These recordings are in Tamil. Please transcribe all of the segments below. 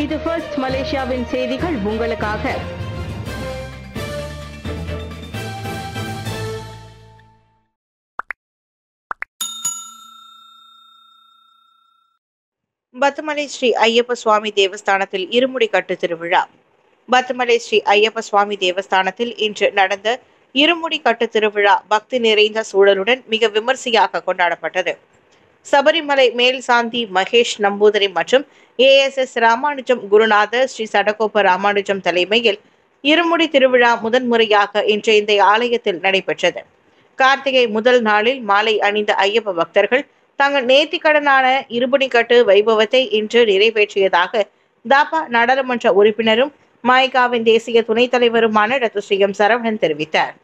இது ஃபர்ஸ்ட் மலேசியாவின் செய்திகள் உங்களுக்காக. பத்துமலை ஸ்ரீ ஐயப்ப சுவாமி தேவஸ்தானத்தில் இருமுடி கட்டு திருவிழா. பத்துமலை ஸ்ரீ ஐயப்ப சுவாமி தேவஸ்தானத்தில் இன்று நடந்த இருமுடி கட்டு திருவிழா பக்தி நிறைந்த சூழலுடன் மிக விமர்சையாக கொண்டாடப்பட்டது. சபரிமலை மேல் சாந்தி மகேஷ் நம்பூதிரி மற்றும் ASS ராமானுஜம் குருநாதர் ஸ்ரீ சடகோப ராமானுஜம் தலைமையில் இருமுடி திருவிழா முதன்முறையாக இன்று இந்த ஆலயத்தில் நடைபெற்றது. கார்த்திகை முதல் நாளில் மாலை அணிந்த ஐயப்ப பக்தர்கள் தங்கள் நேர்த்திக்கடனான இருமுடிக்கட்டு வைபவத்தை இன்று நிறைவேற்றியதாக தாபா நாடாளுமன்ற உறுப்பினரும் மாய்காவின் தேசிய துணைத் தலைவருமான டாக்டர் ஸ்ரீ எம் சரவணன் தெரிவித்தார்.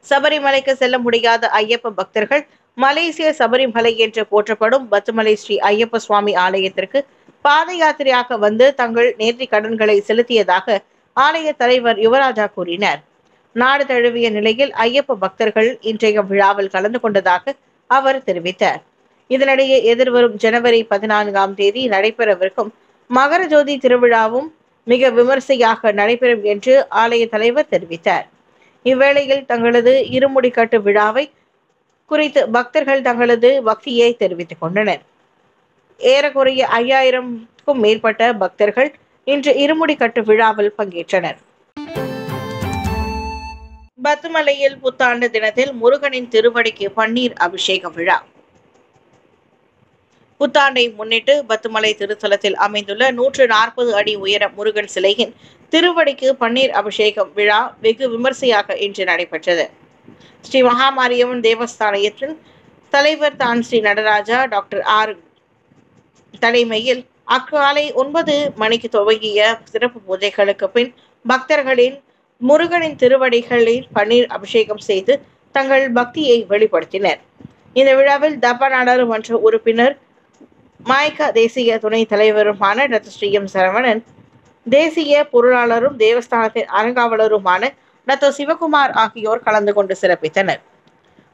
சபரிமலைக்கு செல்ல முடியாத ஐயப்ப பக்தர்கள் மலேசிய சபரிமலை என்று போற்றப்படும் பத்துமலை ஸ்ரீ ஐயப்ப சுவாமி ஆலயத்திற்கு பாத யாத்திரையாக வந்து தங்கள் நேர்த்தி கடன்களை செலுத்தியதாக ஆலய தலைவர் யுவராஜா கூறினார். நாடு தழுவிய நிலையில் ஐயப்ப பக்தர்கள் இன்றைய விழாவில் கலந்து கொண்டதாக அவர் தெரிவித்தார். இதனிடையே எதிர்வரும் ஜனவரி 14ஆம் தேதி நடைபெறவிருக்கும் மகர ஜோதி திருவிழாவும் மிக விமர்சையாக நடைபெறும் என்று ஆலய தலைவர் தெரிவித்தார். இவ்வேளையில் தங்களது இருமுடிக்கட்டு விழாவை குறித்து பக்தர்கள் தங்களது பக்தியை தெரிவித்துக் கொண்டனர். ஏறக்குறைய 5000க்கும் மேற்பட்ட பக்தர்கள் இன்று இருமுடிக்கட்டு விழாவில் பங்கேற்றனர். பத்துமலையில் புத்தாண்டு தினத்தில் முருகனின் திருவடிக்கு பன்னீர் அபிஷேக விழா. புத்தாண்டை முன்னிட்டு பத்துமலை திருத்தலத்தில் அமைந்துள்ள 140 அடி உயர முருகன் சிலையின் திருவடிக்கு பன்னீர் அபிஷேகம் விழா வெகு விமர்சையாக இன்று நடைபெற்றது. ஸ்ரீ மகாமாரியம்மன் தேவஸ்தானத்தின் தலைவர் தான் ஸ்ரீ நடராஜா டாக்டர் R தலைமையில் அக்காலை 9 மணிக்கு துவங்கிய சிறப்பு பூஜைகளுக்கு பின் பக்தர்களின் முருகனின் திருவடிகளில் பன்னீர் அபிஷேகம் செய்து தங்கள் பக்தியை வெளிப்படுத்தினர். இந்த விழாவில் தபா நாடாளுமன்ற உறுப்பினர் மாய்கா தேசிய துணைத் தலைவருமான டாக்டர் ஸ்ரீ எம் சரவணன், தேசிய பொருளாளரும் தேவஸ்தானத்தின் அறங்காவலருமான டாக்டர் சிவகுமார் ஆகியோர் கலந்து கொண்டு சிறப்பித்தனர்.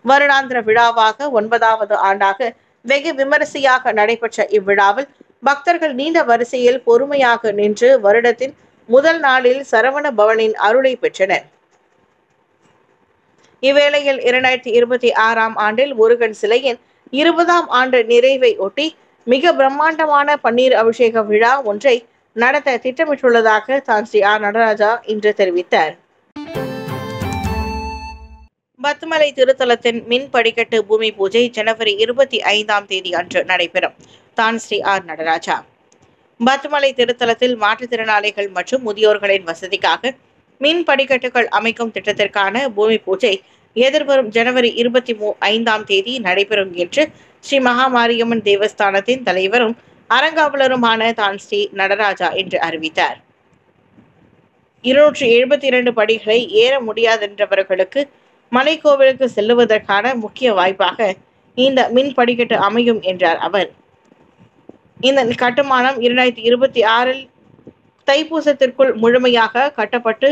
வருடாந்திர விழாவாக 9வது ஆண்டாக வெகு விமரிசையாக நடைபெற்ற இவ்விழாவில் பக்தர்கள் நீண்ட வரிசையில் பொறுமையாக நின்று வருடத்தின் முதல் நாளில் சரவண பவனின் அருளை பெற்றனர். இவ்வேளையில் 2026ஆம் ஆண்டில் முருகன் சிலையின் 20ஆம் ஆண்டு நிறைவை ஒட்டி மிக பிரம்மாண்டமான பன்னீர் அபிஷேக விழா ஒன்றை நடத்த திட்டமிட்டுள்ளதாக தான் ஸ்ரீ R நடராஜா இன்று தெரிவித்தார். பத்துமலை திருத்தலத்தின் மின் படிக்கட்டு பூமி பூஜை ஜனவரி 25ஆம் தேதி அன்று நடைபெறும். தான் ஸ்ரீ R நடராஜா. பத்துமலை திருத்தலத்தில் மாற்றுத்திறனாளிகள் மற்றும் முதியோர்களின் வசதிக்காக மின் படிக்கட்டுகள் அமைக்கும் திட்டத்திற்கான பூமி பூஜை எதிர்வரும் ஜனவரி 25ஆம் தேதி நடைபெறும் என்று ஸ்ரீ மகாமாரியம்மன் தேவஸ்தானத்தின் தலைவரும் அறங்காவலருமான தான் ஸ்ரீ நடராஜா என்று அறிவித்தார். 272 படிகளை ஏற முடியாதென்றவர்களுக்கு மலைக்கோவிலுக்கு செல்லுவதற்கான முக்கிய வாய்ப்பாக இந்த மின் படிக்கட்டு அமையும் என்றார் அவர். இந்த கட்டுமானம் 2026இல் தைப்பூசத்திற்குள் முழுமையாக கட்டப்பட்டு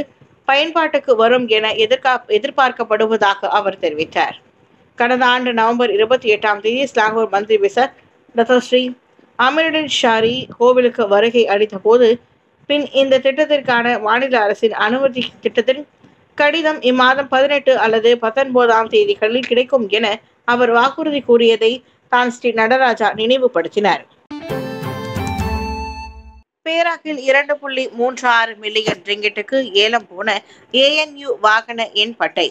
பயன்பாட்டுக்கு வரும் என எதிர்பார்க்கப்படுவதாக அவர் தெரிவித்தார். கடந்த ஆண்டு நவம்பர் 28ஆம் தேதி ஸ்லாங்கூர் மந்திரி விசர் டாக்டர் ஸ்ரீ அமீருddin ஷாரி கோவிலுக்கு வருகை அளித்த போது பின் இந்த திட்டத்திற்கான மாநில அரசின் அனுமதி திட்டத்தின் கடிதம் இம்மாதம் 18 அல்லது 19ஆம் தேதிகளில் கிடைக்கும் என அவர் வாக்குறுதி கூறியதை தான் ஸ்ரீ நடராஜா நினைவுபடுத்தினார். பேராக்கில் 2.36 மில்லியன் ரிங்கிட்டுக்கு ஏலம் போன ANU வாகன எண் பட்டை.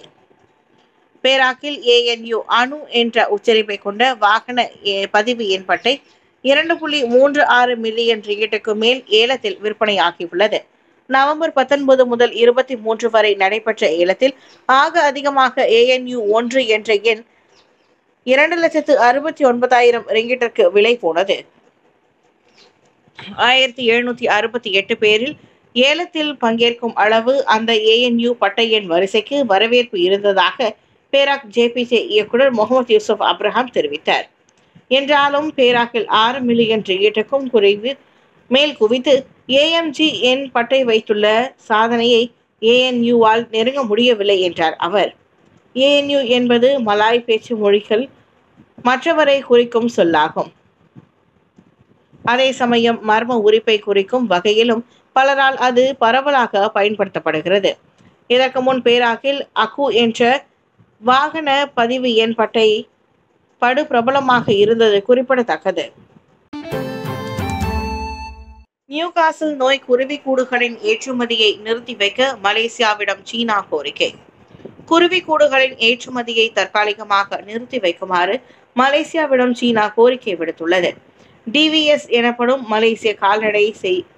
பேராக்கில் ANU அணு என்ற உச்சரிப்பை கொண்ட வாகன பதிவு எண் பட்டை 2.36 மில்லியன் ரிங்கிட்டுக்கு மேல் ஏலத்தில் விற்பனையாகியுள்ளது. நவம்பர் 19 முதல் 23 வரை நடைபெற்ற ஏலத்தில் ஆக அதிகமாக ANU 1 என்ற எண் 2,69,000 ரிங்கிட்டிற்கு விலை போனது. 1768 பேரில் ஏலத்தில் பங்கேற்கும் அளவு அந்த ANU பட்டை எண் வரிசைக்கு வரவேற்பு இருந்ததாக பேராக் JPC இயக்குனர் முகமது யூசுப் அப்ரஹாம் தெரிவித்தார். என்றாலும் பேராக்கில் 6 மில்லியன் ரிங்கிட்டுக்கும் மேல் குவித்து AMG எண் பட்டை வைத்துள்ள சாதனையை ANU-வால் நெருங்க முடியவில்லை என்றார் அவர். ANU என்பது மலாய் பேச்சு மொழிகள் மற்றவரை குறிக்கும் சொல்லாகும். அதே சமயம் மர்ம உரிப்பை குறிக்கும் வகையிலும் பலரால் அது பரவலாக பயன்படுத்தப்படுகிறது. இதற்கு முன் பேராக்கில் அக்கு என்ற வாகன பதிவு எண் பட்டை படு பிரபலமாக இருந்தது குறிப்பிடத்தக்கது. நியூகாசில் நோய் குருவிக்கூடுகளின் ஏற்றுமதியை நிறுத்தி வைக்க மலேசியாவிடம் சீனா கோரிக்கை. குருவிக்கூடுகளின் ஏற்றுமதியை தற்காலிகமாக நிறுத்தி வைக்குமாறு மலேசியாவிடம் சீனா கோரிக்கை விடுத்துள்ளது. டிவிஎஸ் எனப்படும் மலேசிய கால்நடை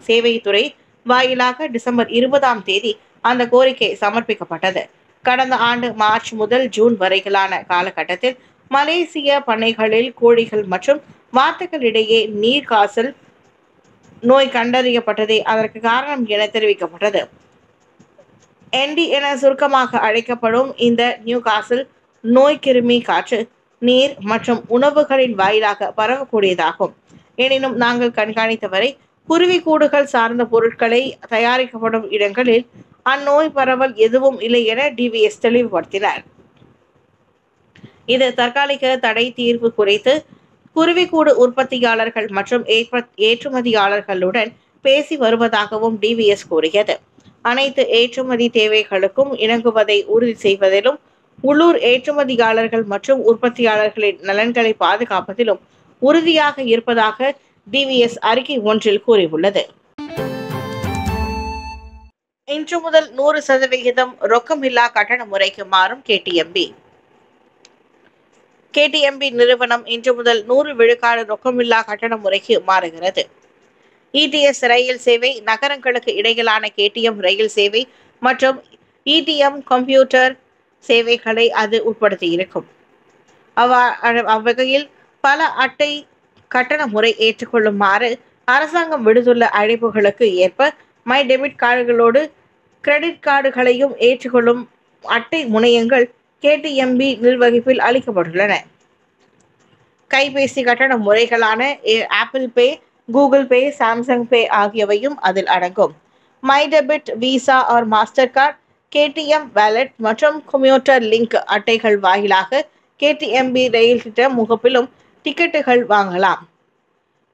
சேவைத்துறை வாயிலாக டிசம்பர் 20ஆம் தேதி அந்த கோரிக்கை சமர்ப்பிக்கப்பட்டது. கடந்த ஆண்டு மார்ச் முதல் ஜூன் வரையிலான காலகட்டத்தில் மலேசிய பண்ணைகளில் கோழிகள் மற்றும் வாத்துக்களிடையே நீர்க்காசல் நோய் கண்டறியப்பட்டதே அதற்கு காரணம் என தெரிவிக்கப்பட்டது. என்டி என சுருக்கமாக அழைக்கப்படும் இந்த நியூகாசில் நோய் கிருமி காற்று, நீர் மற்றும் உணவுகளின் வாயிலாக பரவக்கூடியதாகும். எனினும் நாங்கள் கண்காணித்தவரை குருவிக்கூடுகள் சார்ந்த பொருட்களை தயாரிக்கப்படும் இடங்களில் அந்நோய் பரவல் எதுவும் இல்லை என டிவிஎஸ் தெளிவுபடுத்தினர். இது தற்காலிக தடை தீர்வு குறித்து குருவிக்கூடு உற்பத்தியாளர்கள் மற்றும் ஏற்றுமதியாளர்களுடன் பேசி வருவதாகவும் டிவிஎஸ் கூறியது. அனைத்து ஏற்றுமதி தேவைகளுக்கும் இணங்குவதை உறுதி செய்வதிலும் உள்ளூர் ஏற்றுமதியாளர்கள் மற்றும் உற்பத்தியாளர்களின் நலன்களை பாதுகாப்பதிலும் உறுதியாக இருப்பதாக டிவிஎஸ் அறிக்கை ஒன்றில் கூறியுள்ளது. இன்று முதல் 100% ரொக்கமில்லா கட்டண முறைக்கு மாறும் கேடிஎம்பி. கேடிஎம்பி நிறுவனம் இன்று முதல் 100 விழுக்காடு ரொக்கமில்லா கட்டண முறைக்கு மாறுகிறது. இடிஎஸ் ரயில் சேவை, நகரங்களுக்கு இடையிலான கேடிஎம் ரயில் சேவை மற்றும் இடிஎம் கம்ப்யூட்டர் சேவைகளை அது உட்படுத்தியிருக்கும். அவ்வகையில் பல அட்டை கட்டண முறை ஏற்றுக்கொள்ளுமாறு அரசாங்கம் விடுத்துள்ள அழைப்புகளுக்கு ஏற்ப மை டெபிட் கார்டுகளோடு கிரெடிட் கார்டுகளையும் ஏற்றுக்கொள்ளும் அட்டை முனையங்கள் கேடிஎம்பி நிர்வகிப்பில் அளிக்கப்பட்டுள்ளன. கைபேசி கட்டண முறைகளான Apple Pay, Google Pay, Samsung Pay ஆகியவையும் அதில் அடங்கும். My debit, Visa or Mastercard, KTM wallet மற்றும் கம்ப்யூட்டர் லிங்க் அட்டைகள் வாயிலாக கேடிஎம்பி ரயில் திட்ட முகப்பிலும் டிக்கெட்டுகள் வாங்கலாம்.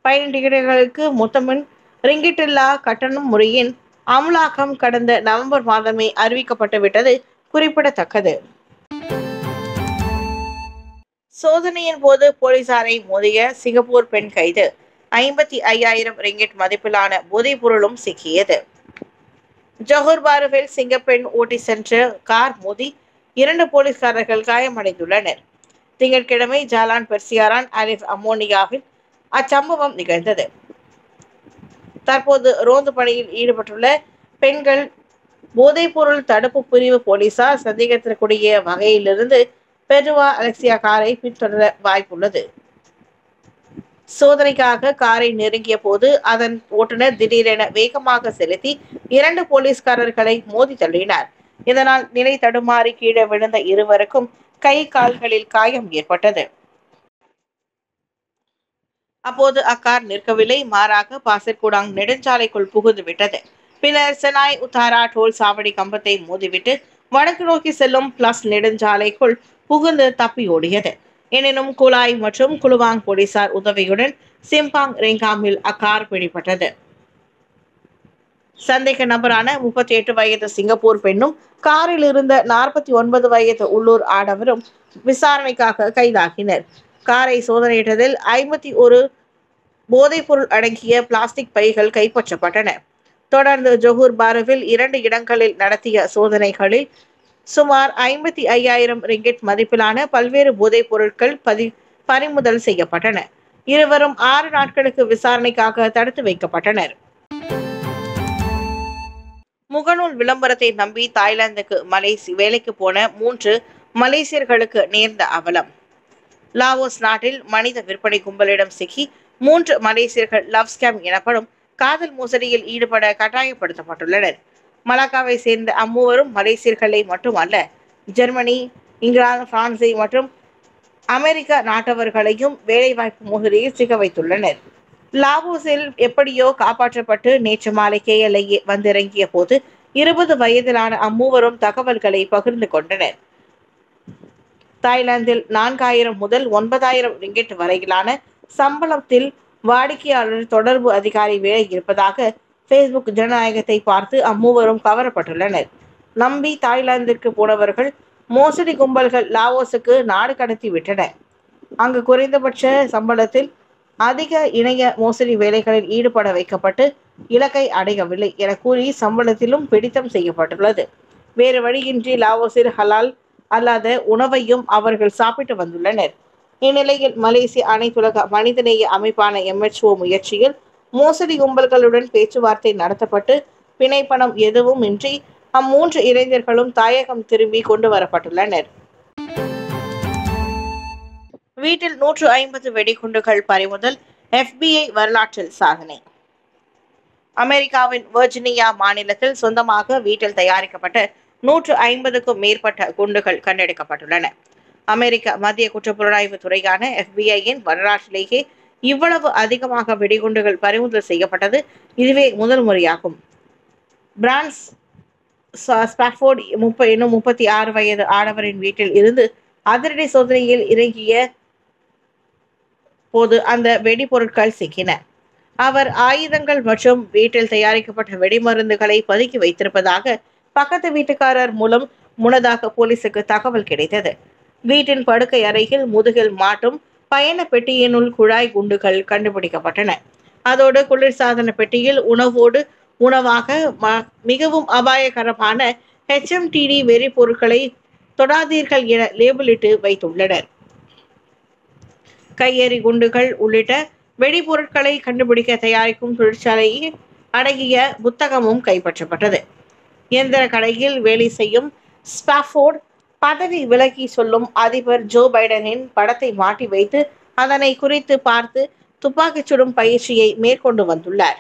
பயண டிக்கெட்டுகளுக்கு மொத்தமின் ரிங்கிட்டில்லா கட்டணம் முறையின் அமலாக்கம் கடந்த நவம்பர் மாதமே அறிவிக்கப்பட்டுவிட்டது குறிப்பிடத்தக்கது. சோதனையின் போது போலீசாரை மோதிய சிங்கப்பூர் பெண் கைது. 55,000 ரிங்கிட் மதிப்பிலான போதைப் பொருளும் சிக்கியது. ஜோஹர் பாருவில் சிங்கப்பெண் ஓட்டி சென்ற கார் மோதி 2 போலீஸ்காரர்கள் காயமடைந்துள்ளனர். திங்கட்கிழமை ஜாலான் பெர்சியாரான் அலிஃப் அமோனியாவில் அச்சம்பவம் நிகழ்ந்தது. தற்போது ரோந்து பணியில் ஈடுபட்டுள்ள பெண்கள் போதைப்பொருள் தடுப்பு பிரிவு போலீசார் சந்தேகத்திற்குரிய வகையிலிருந்து பெருவா அலெக்சியா காரை பின்தொடர வாய்ப்புள்ளது. சோதனைக்காக காரை நெருங்கிய போது அதன் ஓட்டுநர் திடீரென வேகமாக செலுத்தி 2 போலீஸ்காரர்களை மோதி தள்ளினார். இதனால் நிலை தடுமாறி கீழே விழுந்த இருவருக்கும் கை கால்களில் காயம் ஏற்பட்டது. அப்போது அக்கார் நிற்கவில்லை, மாறாக பாசிர்குடாங் நெடுஞ்சாலைக்குள் புகுந்து விட்டது. பின்னர் செனாய் உத்தாரா டோல் சாவடி கம்பத்தை மோதிவிட்டு வடக்கு நோக்கி செல்லும் பிளஸ் நெடுஞ்சாலைக்குள் புகுந்து தப்பியோடியது. எனினும் குலாய் மற்றும் குலுவாங் போலீசார் உதவியுடன் சிம்பாங் ரெங்காமில் அக்கார் பிடிபட்டது. சந்தேக நபரான 38 வயது சிங்கப்பூர் பெண்ணும் காரில் இருந்த 49 வயது உள்ளூர் ஆடவரும் விசாரணைக்காக கைதாகினர். காரை சோதனையிட்டதில் 51 போதைப்பொருள் அடங்கிய பிளாஸ்டிக் பைகள் கைப்பற்றப்பட்டன. தொடர்ந்து ஜோஹர் பாருவில் 2 இடங்களில் நடத்திய சோதனைகளில் சுமார் 55,000 ரிங்கிட் மதிப்பிலான பல்வேறு போதைப் பொருட்கள் பறிமுதல் செய்யப்பட்டன. இருவரும் 6 நாட்களுக்கு விசாரணைக்காக தடுத்து வைக்கப்பட்டனர். முகநூல் விளம்பரத்தை நம்பி தாய்லாந்துக்கு வேலைக்கு போன 3 மலேசியர்களுக்கு நேர்ந்த அவலம். லாவோஸ் நாட்டில் மனித விற்பனை கும்பலிடம் சிக்கி 3 மலேசியர்கள் லவ் ஸ்கேம் எனப்படும் காதல் மோசடியில் ஈடுபட கட்டாயப்படுத்தப்பட்டுள்ளனர். மலாக்காவை சேர்ந்த அம்மூவரும் மலேசியர்களை மட்டுமல்ல, ஜெர்மனி, இங்கிலாந்து, பிரான்சை மற்றும் அமெரிக்க நாட்டவர்களையும் வேலைவாய்ப்பு மோசடியில் சிக்க வைத்துள்ளனர். லாவோஸில் எப்படியோ காப்பாற்றப்பட்டு நேற்று மாலை KLA வந்திறங்கிய போது 20 வயதிலான அம்மூவரும் தகவல்களை பகிர்ந்து கொண்டனர். தாய்லாந்தில் 4,000 முதல் 9,000 ரிங்கிட் வரையிலான சம்பளத்தில் வாடிக்கையாளர் தொடர்பு அதிகாரி வேலை இருப்பதாக ஃபேஸ்புக் ஜனநாயகத்தை பார்த்து அம்மூவரும் கவரப்பட்டுள்ளனர். நம்பி தாய்லாந்திற்கு போனவர்கள் மோசடி கும்பல்கள் லாவோஸுக்கு நாடு கடத்தி விட்டனர். அங்கு குறைந்தபட்ச சம்பளத்தில் அதிக இணைய மோசடி வேலைகளில் ஈடுபட வைக்கப்பட்டு இலக்கை அடையவில்லை என கூறி சம்பளத்திலும் பிடித்தம் செய்யப்பட்டுள்ளது. வேறு வழியின்றி லாவோஸில் ஹலால் அல்லாத உணவையும் அவர்கள் சாப்பிட்டு வந்துள்ளனர். இந்நிலையில் மலேசிய அனைத்துலக மனிதநேய அமைப்பான MHO முயற்சியில் மோசடி கும்பல்களுடன் பேச்சுவார்த்தை நடத்தப்பட்டு பிணைப்பணம் எதுவும் இன்றி அம்மூன்று இளைஞர்களும் தாயகம் திரும்பி கொண்டு வரப்பட்டுள்ளனர். வீட்டில் 150 வெடிகுண்டுகள் பறிமுதல், FBI வரலாற்றில் சாதனை. அமெரிக்காவின் வெர்ஜினியா மாநிலத்தில் சொந்தமாக வீட்டில் தயாரிக்கப்பட்ட 150க்கும் மேற்பட்ட குண்டுகள் கண்டெடுக்கப்பட்டுள்ளன. அமெரிக்க மத்திய குற்றப்புலனாய்வு துறையான FBI-யின் வரலாற்றிலேயே இவ்வளவு அதிகமாக வெடிகுண்டுகள் பறிமுதல் செய்யப்பட்டது இதுவே முதல் முறையாகும். பிரான்ஸ் ஸ்பாஃபோர்ட் என்னும் 36 வயது ஆடவரின் வீட்டில் இருந்து அதிரடி சோதனையில் இறங்கிய போது அந்த வெடிபொருட்கள் சிக்கின. அவர் ஆயுதங்கள் மற்றும் வீட்டில் தயாரிக்கப்பட்ட வெடிமருந்துகளை பதுக்கி வைத்திருப்பதாக பக்கத்து வீட்டுக்காரர் மூலம் முன்னதாக போலீசுக்கு தகவல் கிடைத்தது. வீட்டின் படுக்கை அறையில் முதுகில் மாட்டும் பயண பெட்டியினுள் குழாய் குண்டுகள் கண்டுபிடிக்கப்பட்டன. அதோடு குளிர்சாதன பெட்டியில் உணவோடு உணவாக மிகவும் அபாயகரமான HMTD வெறிபொருட்களை தொடாதீர்கள் என லேபிளிட்டு வைத்துள்ளனர். கையெறி குண்டுகள் உள்ளிட்ட வெடிபொருட்களை கண்டுபிடிக்க தயாரிக்கும் தொழிற்சாலையில் அடங்கிய புத்தகமும் கைப்பற்றப்பட்டது. இயந்திர கடையில் வேலை செய்யும் ஸ்பாஃபோர்ட் பதவி விலகி சொல்லும் அதிபர் ஜோ பைடனின் படத்தை மாட்டி வைத்து அதனை குறித்து பார்த்து துப்பாக்கிச் சுடும் பயிற்சியை மேற்கொண்டு வந்துள்ளார்.